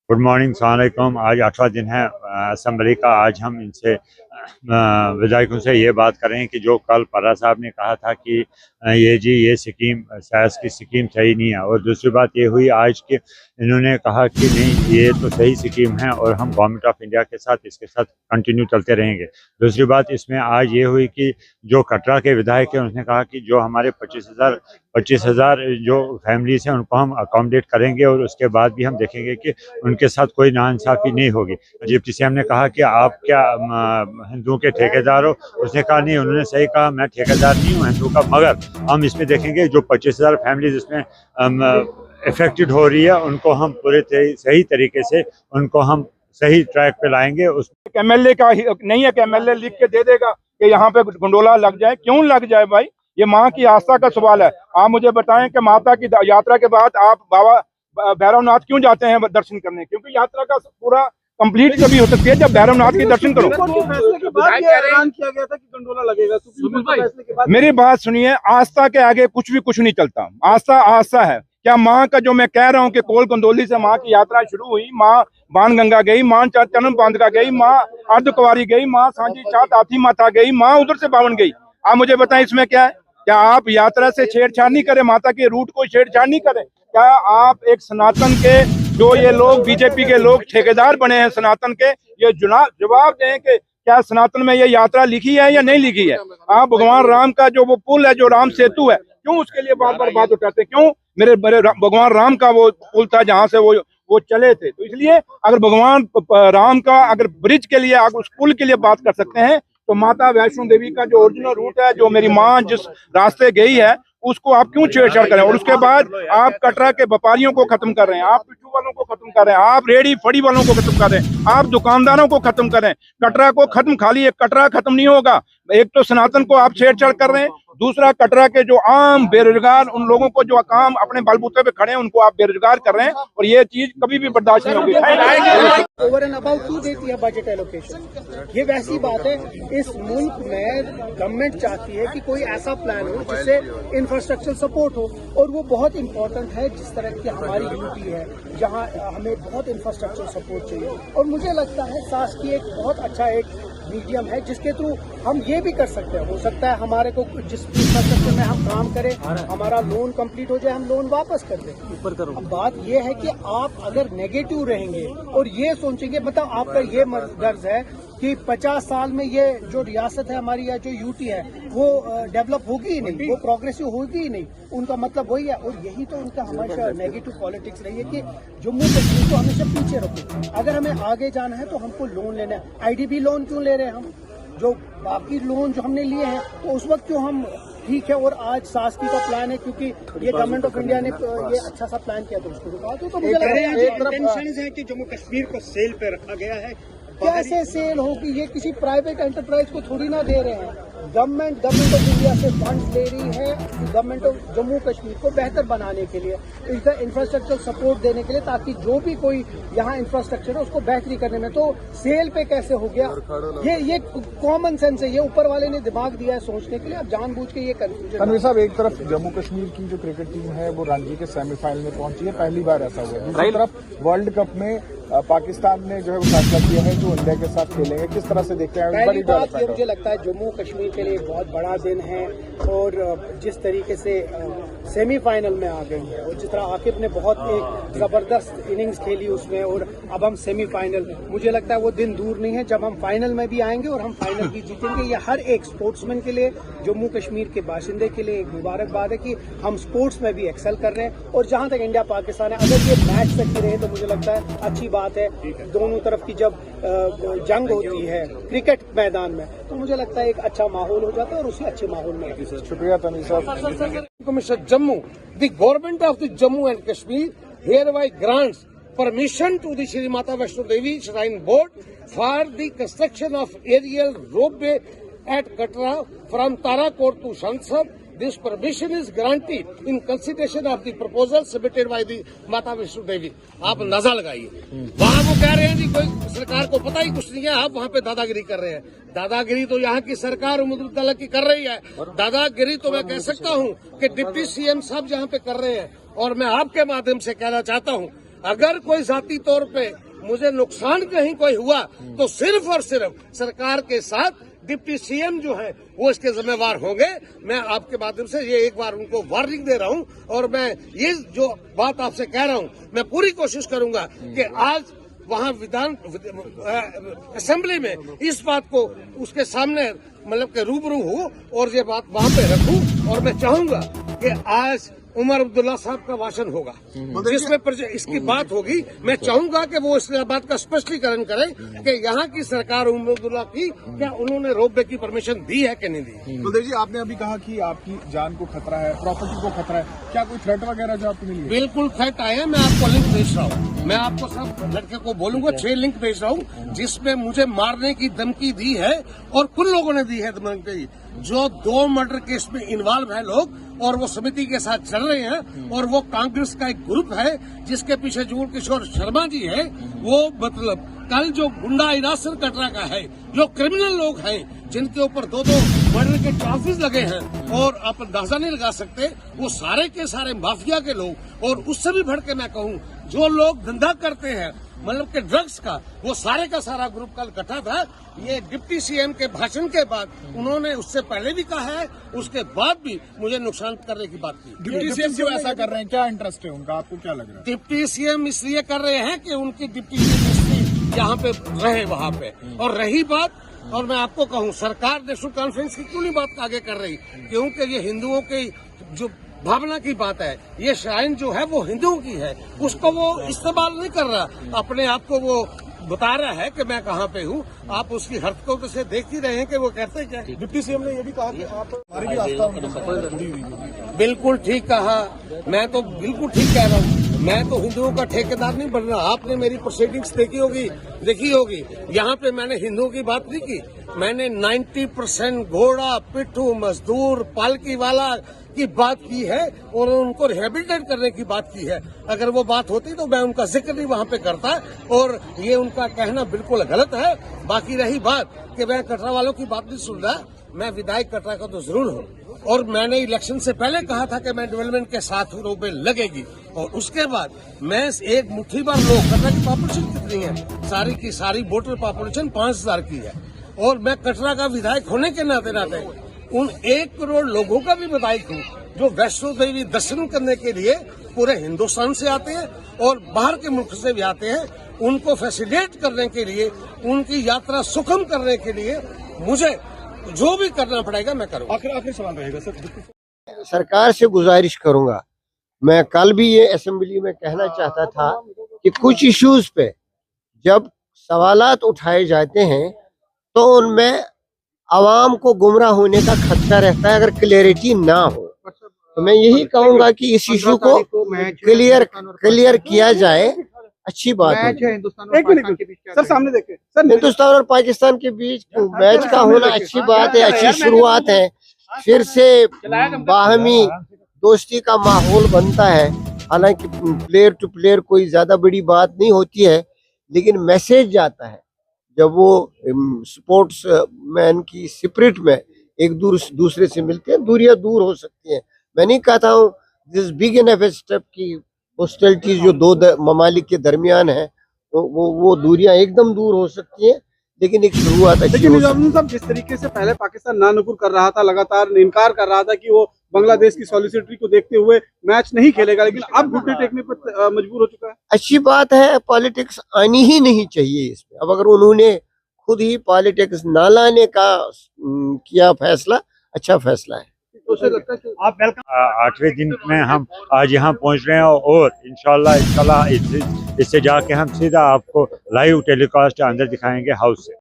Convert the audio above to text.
Good morning, सलाम अलैकुम। आज 8वां दिन है असम्बली का। आज हम इनसे विधायकों से ये बात करें कि जो कल पर्रा साहब ने कहा था कि ये स्कीम साइंस की स्कीम सही नहीं है, और दूसरी बात ये हुई आज कि इन्होंने कहा कि नहीं, ये तो सही स्कीम है और हम गवर्नमेंट ऑफ इंडिया के साथ इसके साथ कंटिन्यू चलते रहेंगे। दूसरी बात इसमें आज ये हुई कि जो कटरा के विधायक हैं उन्होंने कहा कि जो हमारे 25,000 जो फैमिलीज हैं उनको हम अकोमोडेट करेंगे, और उसके बाद भी हम देखेंगे कि उनके साथ कोई नाइंसाफ़ी नहीं होगी। डिप्टी सीएम ने कहा कि आप क्या हिंदुओं के ठेकेदार हो? उसने कहा नहीं, उन्होंने सही कहा, मैं ठेकेदार नहीं हूँ हिंदू का, मगर हम इसमें देखेंगे जो 25,000 फैमिलीज इसमें इफेक्टेड हो रही है उनको हम पूरे सही तरीके से उनको हम सही ट्रैक पे लाएंगे। उस एमएलए का नहीं है कि एमएलए लिख के दे देगा कि यहाँ पे गंडोला लग जाए। क्यों लग जाए भाई? ये माँ की आस्था का सवाल है। आप मुझे बताएं कि माता की यात्रा के बाद आप बाबा भैरवनाथ क्यों जाते हैं दर्शन करने? क्योंकि यात्रा का पूरा कंप्लीट कभी हो सकती है जब भैरवनाथ के दर्शन करो। फैसले के बाद ये ऐलान किया गया था कि गंडोला लगेगा। सुप्रीम कोर्ट फैसले के बाद मेरी बात सुनिए, आस्था के आगे कुछ नहीं चलता। आस्था आस्था है। क्या माँ का जो मैं कह रहा हूँ कि कोल कंदोली से माँ की यात्रा शुरू हुई, माँ बाणगंगा गई, माँ चरण बांधका गई, माँ अर्धकुंवारी गई, माँ सांझी चाट हाथी माता गई, माँ उधर से बावन गई। आप मुझे बताएं इसमें क्या है? क्या आप यात्रा से छेड़छाड़ नहीं करें? माता के रूट को छेड़छाड़ नहीं करें? क्या आप एक सनातन के जो ये लोग बीजेपी के लोग ठेकेदार बने हैं सनातन के, ये जवाब दें कि क्या सनातन में ये यात्रा लिखी है या नहीं लिखी है? आप भगवान राम का जो वो पुल है, जो राम सेतु है, क्यों उसके लिए बार बार बात उठाते? क्यों? मेरे भगवान राम का वो पुल था जहां से वो चले थे। तो इसलिए अगर भगवान राम का अगर ब्रिज के लिए, अगर उस पुल के लिए बात कर सकते हैं, तो माता वैष्णो देवी का जो ओरिजिनल रूट है, जो मेरी माँ जिस रास्ते गई है, उसको आप क्यों छेड़छाड़ करें? और उसके बाद आप कटरा के व्यापारियों को खत्म कर रहे हैं, आप पिट्ठू वालों को खत्म कर रहे हैं, आप रेडी फड़ी वालों को खत्म कर रहे हैं, आप दुकानदारों को खत्म कर रहे हैं। कटरा को खत्म, खाली एक कटरा खत्म नहीं होगा। एक तो सनातन को आप छेड़छाड़ कर रहे हैं, दूसरा कटरा के जो आम बेरोजगार, उन लोगों को जो काम अपने बलबूते पे खड़े हैं, उनको आप बेरोजगार कर रहे हैं, और ये चीज कभी भी बर्दाश्त नहीं होगी। ओवर एंड अबाउट क्यों देती है बजट एलोकेशन? ये वैसी बात है, इस मुल्क में गवर्नमेंट चाहती है कि कोई ऐसा प्लान हो जिससे इंफ्रास्ट्रक्चर सपोर्ट हो, और वो बहुत इंपॉर्टेंट है। जिस तरह की हमारी यूटी है जहाँ हमें बहुत इंफ्रास्ट्रक्चर सपोर्ट चाहिए, और मुझे लगता है सास की एक बहुत अच्छा एक मीडियम है जिसके थ्रू हम ये भी कर सकते हैं। हो सकता है हमारे को जिस इंफ्रास्ट्रक्चर में हम काम करें, हमारा लोन कंप्लीट हो जाए, हम लोन वापस कर दें। ऊपर करो। अब बात ये है कि आप अगर नेगेटिव रहेंगे और ये सोचेंगे, मतलब आपका ये गर्ज है कि 50 साल में ये जो रियासत है हमारी या जो यूटी है वो डेवलप होगी ही नहीं, वो प्रोग्रेसिव होगी ही नहीं। उनका मतलब वही है, और यही तो उनका हमेशा नेगेटिव पॉलिटिक्स रही है कि जम्मू कश्मीर को हमेशा पीछे रखो। अगर हमें आगे जाना है तो हमको लोन लेना है। आईडीबी लोन क्यों ले रहे हैं हम? जो बाकी लोन जो हमने लिए हैं तो उस वक्त क्यों हम ठीक है, और आज सास्की का प्लान है क्योंकि ये गवर्नमेंट ऑफ इंडिया ने ये अच्छा सा प्लान किया तो उसको रुका। तो मुझे टेंशन है कि जम्मू कश्मीर को सेल पे रखा गया है। कैसे सेल होगी? ये किसी प्राइवेट एंटरप्राइज को थोड़ी ना दे रहे हैं। गवर्नमेंट ऑफ इंडिया से फंड ले रही है गवर्नमेंट ऑफ जम्मू कश्मीर को बेहतर बनाने के लिए, इसका इंफ्रास्ट्रक्चर सपोर्ट देने के लिए, ताकि जो भी कोई यहाँ इंफ्रास्ट्रक्चर है उसको बेहतरी करने में। तो सेल पे कैसे हो गया? ये कॉमन सेंस है, ये ऊपर वाले ने दिमाग दिया है सोचने के लिए। अब जानबूझ के ये कंफ्यूजन। तनवीर साहब, एक तरफ जम्मू कश्मीर की जो क्रिकेट टीम है वो रणजी के सेमीफाइनल में पहुंची है, पहली बार ऐसा हुआ है। दूसरी तरफ वर्ल्ड कप में पाकिस्तान ने जो है वो फैसला किया है जो इंडिया के साथ खेलेंगे। किस तरह से देखते हैं? पहली बात ये मुझे लगता है जम्मू कश्मीर के लिए बहुत बड़ा दिन है, और जिस तरीके से सेमीफाइनल में आ गई है, और जिस तरह आकिब ने बहुत एक जबरदस्त इनिंग्स खेली उसमें, और अब हम सेमीफाइनल, मुझे लगता है वो दिन दूर नहीं है जब हम फाइनल में भी आएंगे और हम फाइनल भी जीतेंगे। ये हर एक स्पोर्ट्समैन के लिए, जम्मू कश्मीर के बाशिंदे के लिए एक मुबारकबाद है कि हम स्पोर्ट्स में भी एक्सेल कर रहे हैं। और जहां तक इंडिया पाकिस्तान है, अगर ये मैच तक ही रहे तो मुझे लगता है अच्छी बात है। दोनों तरफ की जब जंग होती है क्रिकेट मैदान में, तो मुझे लगता है एक अच्छा माहौल हो जाता है, और उसी अच्छे माहौल में। शुक्रिया तनवीर साहब। Commission Jammu, the government of the Jammu and Kashmir hereby grants permission to the Shri Mata Vaishno Devi Shrine Board for the construction of aerial ropeway at Katra from Tarakot to Sansad. This permission is granted in consideration of the proposal submitted by the Mata Vaishno Devi. आप नजर लगाइए, वहाँ वो कह रहे हैं कि कोई सरकार को पता ही कुछ नहीं है, आप वहाँ पे दादागिरी कर रहे हैं। दादागिरी तो यहाँ की सरकार उम्मीदवार की कर रही है। दादागिरी तो मैं कह सकता हूँ कि डिप्टी सीएम साहब यहाँ पे कर रहे हैं। और मैं आपके माध्यम से कहना चाहता हूँ अगर कोई जाती तौर पे मुझे नुकसान कहीं कोई हुआ तो सिर्फ और सिर्फ सरकार के साथ डिप्टी सीएम जो है वो इसके जिम्मेवार होंगे। मैं आपके माध्यम से ये एक बार उनको वार्निंग दे रहा हूं और मैं ये जो बात आपसे कह रहा हूं, मैं पूरी कोशिश करूंगा कि आज वहां विधान असेंबली में इस बात को उसके सामने मतलब के रूबरू हो और ये बात वहां पे रखूं। और मैं चाहूंगा कि आज उमर अब्दुल्ला साहब का भाषण होगा जिसमें इसकी बात होगी। मैं चाहूंगा कि वो इस बात का स्पष्टीकरण करें कि यहाँ की सरकार उमर अब्दुल्ला की क्या उन्होंने रोपवे की परमिशन दी है कि नहीं दी। कुलदीप जी, आपने अभी कहा कि आपकी जान को खतरा है, प्रॉपर्टी को खतरा है, क्या कोई थ्रेट वगैरह जो आपको मिली है? बिल्कुल थ्रेट आए हैं, मैं आपको लिंक भेज रहा हूँ। मैं आपको सब लड़के को बोलूंगा, 6 लिंक भेज रहा हूँ जिसमें मुझे मारने की धमकी दी है और कुछ लोगों ने दी है धमकी, जो 2 मर्डर केस में इन्वॉल्व है लोग और वो समिति के साथ चल रहे हैं। और वो कांग्रेस का एक ग्रुप है जिसके पीछे जुगल किशोर शर्मा जी है। वो मतलब कल जो गुंडा इनासर कटरा का है, जो क्रिमिनल लोग हैं जिनके ऊपर 2-2 मर्डर के चार्जेस लगे हैं और आप अंदाजा नहीं लगा सकते, वो सारे के सारे माफिया के लोग। और उससे भी बढ़ के मैं कहूँ, जो लोग धंधा करते हैं मतलब के ड्रग्स का, वो सारे का सारा ग्रुप कल इकट्ठा था। ये डिप्टी सीएम के भाषण के बाद उन्होंने उससे पहले भी कहा है, उसके बाद भी मुझे नुकसान करने की बात की। डिप्टी सीएम क्यों ऐसा कर रहे हैं? क्या इंटरेस्ट है उनका? आपको क्या लग रहा है? डिप्टी सीएम इसलिए कर रहे हैं कि उनकी डिप्टी सीएम यहाँ पे रहे वहाँ पे। और रही बात, और मैं आपको कहूँ, सरकार नेशनल कॉन्फ्रेंस की क्यों नहीं बात आगे कर रही? क्योंकि ये हिंदुओं की जो भावना की बात है, ये श्राइन जो है वो हिंदुओं की है, उसको वो इस्तेमाल नहीं कर रहा, अपने आप को वो बता रहा है कि मैं कहाँ पे हूँ। आप उसकी हरकतों से देख ही रहे हैं कि वो कहते क्या। डिप्टी सीएम ने ये भी कहा कि आप हमारी भी आस्था उनकी। बिल्कुल ठीक कहा, मैं तो बिल्कुल ठीक कह रहा हूँ। मैं तो हिंदुओं का ठेकेदार नहीं बन रहा। आपने मेरी प्रोसीडिंग्स देखी होगी। यहाँ पे मैंने हिंदुओं की बात नहीं की, मैंने 90% घोड़ा, पिट्ठू, मजदूर, पालकी वाला की बात की है और उनको रिहेबिलिटेट करने की बात की है। अगर वो बात होती तो मैं उनका जिक्र नहीं वहाँ पे करता, और ये उनका कहना बिल्कुल गलत है। बाकी रही बात कि मैं कटरा वालों की बात नहीं सुन रहा, मैं विधायक कटरा का तो जरूर हूँ और मैंने इलेक्शन से पहले कहा था कि मैं डेवलपमेंट के साथ रोपवे लगेगी। और उसके बाद मैं एक मुट्ठी भर लोग, कटरा की पॉपुलेशन कितनी है, सारी की सारी वोटर पॉपुलेशन 5000 की है, और मैं कटरा का विधायक होने के नाते उन 1 करोड़ लोगों का भी विधायक हूँ जो वैष्णो देवी दर्शन करने के लिए पूरे हिंदुस्तान से आते हैं और बाहर के मुल्क से भी आते हैं। उनको फैसिलिटेट करने के लिए, उनकी यात्रा सुगम करने के लिए मुझे जो भी करना पड़ेगा मैं करूँगा। आखिर सवाल रहेगा सर। सरकार से गुजारिश करूंगा, मैं कल भी ये असेंबली में कहना चाहता था कि कुछ इश्यूज पे जब सवालात उठाए जाते हैं तो उनमें आवाम को गुमराह होने का खदशा रहता है अगर क्लियरिटी ना हो। तो मैं यही कहूंगा कि इस इशू को क्लियर किया जाए, अच्छी बात है। सर सामने देखें सर, हिंदुस्तान और पाकिस्तान के बीच मैच का होना अच्छी बात है, अच्छी शुरुआत है। फिर से बाहमी दोस्ती का माहौल बनता है। हालांकि प्लेयर टू प्लेयर कोई ज्यादा बड़ी बात नहीं होती है, लेकिन मैसेज जाता है जब वो स्पोर्ट्स मैन की स्पिरिट में एक दूसरे से मिलते हैं। दूरियां दूर हो सकती हैं, मैं नहीं कहता हूँ दिस बिग इनफ स्टेप की हॉस्टिलिटीज जो 2 ममालिक के दरमियान है वो दूरियां एकदम दूर हो सकती हैं, लेकिन एक शुरुआत अच्छी। लेकिन निजामुद्दीन साहब, जिस तरीके से पहले पाकिस्तान नानुकुर कर रहा था, लगातार इनकार कर रहा था कि वो बांग्लादेश की सॉलिसिटरी को देखते हुए मैच नहीं खेलेगा, लेकिन अब घुटने टेकने पर मजबूर हो चुका है। अच्छी बात है, पॉलिटिक्स आनी ही नहीं चाहिए इसमें। अब अगर उन्होंने खुद ही पॉलिटिक्स ना लाने का किया फैसला, अच्छा फैसला है। आप 8वें दिन में हम आज यहाँ पहुँच रहे हैं और इंशाल्लाह इससे जाके हम सीधा आपको लाइव टेलीकास्ट अंदर दिखाएंगे हाउस से।